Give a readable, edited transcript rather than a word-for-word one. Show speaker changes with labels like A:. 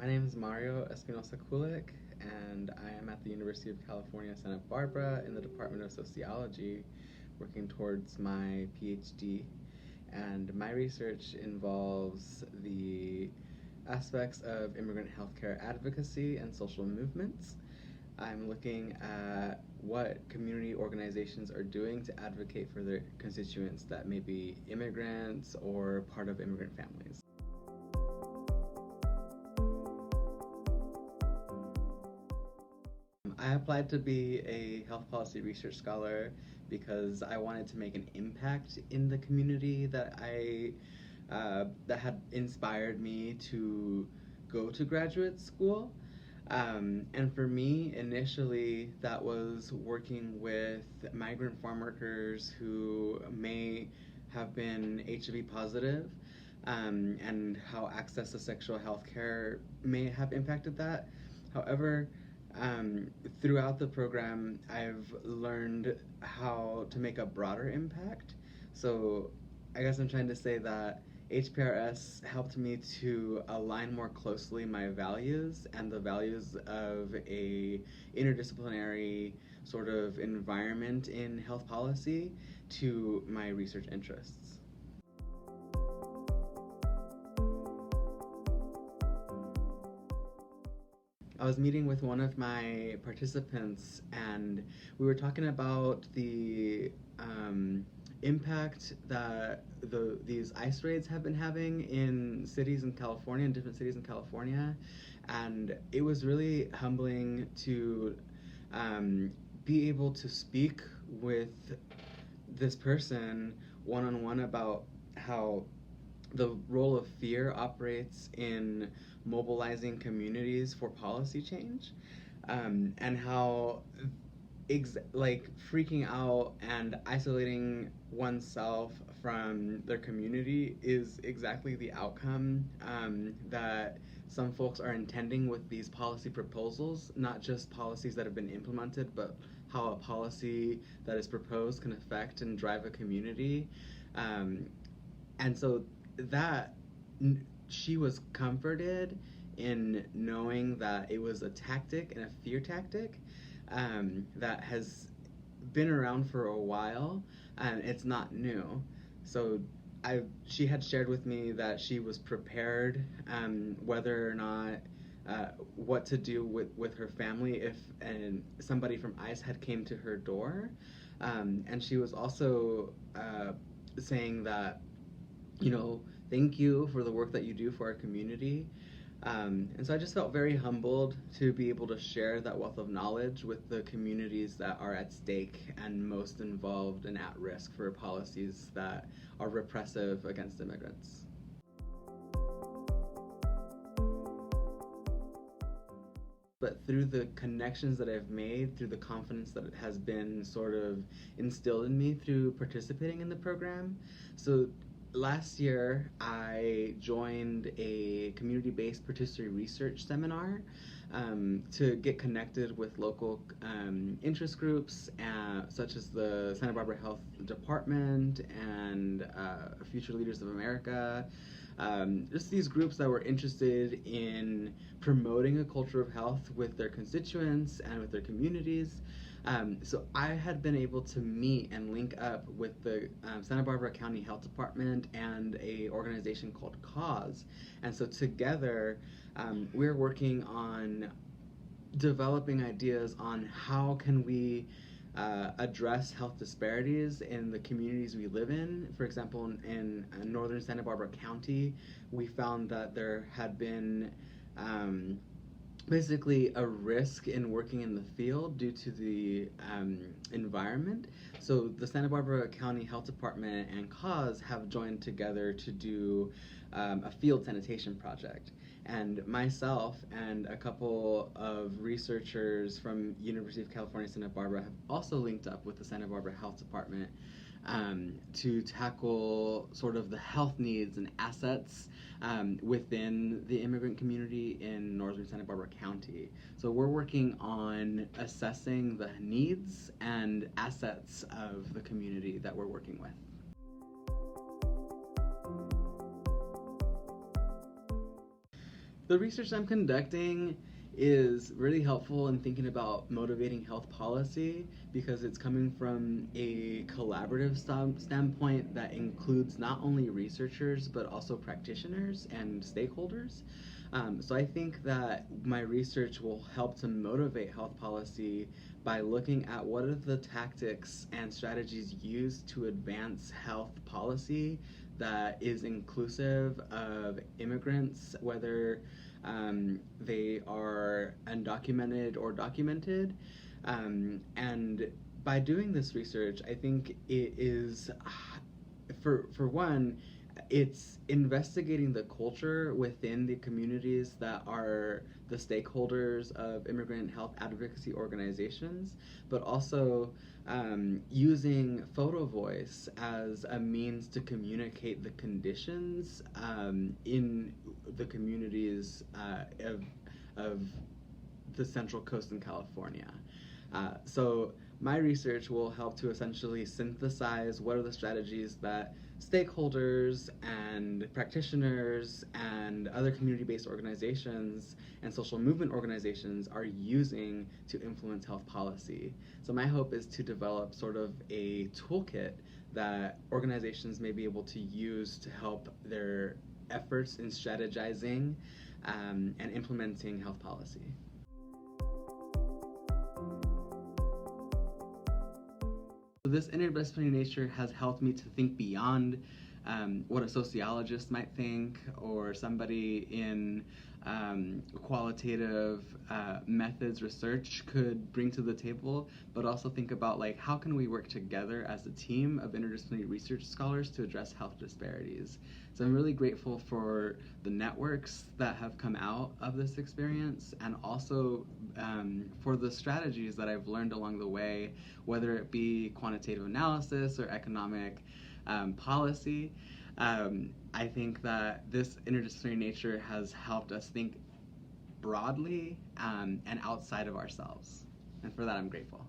A: My name is Mario Espinoza-Kulick, and I am at the University of California, Santa Barbara in the Department of Sociology, working towards my PhD. And my research involves the aspects of immigrant healthcare advocacy and social movements. I'm looking at what community organizations are doing to advocate for their constituents that may be immigrants or part of immigrant families. I applied to be a health policy research scholar because I wanted to make an impact in the community that that had inspired me to go to graduate school. And for me, initially, that was working with migrant farm workers who may have been HIV positive, and how access to sexual health care may have impacted that. However, throughout the program, I've learned how to make a broader impact. So I guess I'm trying to say that H PRS helped me to align more closely my values and the values of a interdisciplinary sort of environment in health policy to my research interests. I was meeting with one of my participants, and we were talking about the impact that these ICE raids have been having in cities in California, in different cities in California, and it was really humbling to be able to speak with this person one-on-one about how the role of fear operates in mobilizing communities for policy change, and how freaking out and isolating oneself from their community is exactly the outcome that some folks are intending with these policy proposals, not just policies that have been implemented, but how a policy that is proposed can affect and drive a community. And so that she was comforted in knowing that it was a tactic and a fear tactic that has been around for a while, and it's not new. So she had shared with me that she was prepared, whether or not what to do with her family if somebody from ICE had came to her door, and she was also saying that, thank you for the work that you do for our community. And so I just felt very humbled to be able to share that wealth of knowledge with the communities that are at stake and most involved and at risk for policies that are repressive against immigrants. But through the connections that I've made, through the confidence that has been sort of instilled in me through participating in the program. So last year, I joined a community-based participatory research seminar to get connected with local interest groups, such as the Santa Barbara Health Department and Future Leaders of America. Just these groups that were interested in promoting a culture of health with their constituents and with their communities. So I had been able to meet and link up with the Santa Barbara County Health Department and a organization called Cause. And so together, we're working on developing ideas on how can we address health disparities in the communities we live in. For example, in northern Santa Barbara County, we found that there had been basically a risk in working in the field due to the environment. So the Santa Barbara County Health Department and Cause have joined together to do a field sanitation project. And myself and a couple of researchers from University of California, Santa Barbara have also linked up with the Santa Barbara Health Department to tackle sort of the health needs and assets within the immigrant community in northern Santa Barbara County. So we're working on assessing the needs and assets of the community that we're working with. The research I'm conducting is really helpful in thinking about motivating health policy because it's coming from a collaborative standpoint that includes not only researchers but also practitioners and stakeholders. So I think that my research will help to motivate health policy by looking at what are the tactics and strategies used to advance health policy that is inclusive of immigrants, whether they are undocumented or documented. And by doing this research, I think it is, for one, it's investigating the culture within the communities that are the stakeholders of immigrant health advocacy organizations, but also using photo voice as a means to communicate the conditions in the communities of the Central Coast in California. So my research will help to essentially synthesize what are the strategies that stakeholders and practitioners and other community-based organizations and social movement organizations are using to influence health policy. So my hope is to develop sort of a toolkit that organizations may be able to use to help their efforts in strategizing and implementing health policy. So this interdisciplinary nature has helped me to think beyond what a sociologist might think or somebody in qualitative methods research could bring to the table, but also think about like how can we work together as a team of interdisciplinary research scholars to address health disparities. So I'm really grateful for the networks that have come out of this experience and also for the strategies that I've learned along the way, whether it be quantitative analysis or economic policy. I think that this interdisciplinary nature has helped us think broadly and outside of ourselves. And for that, I'm grateful.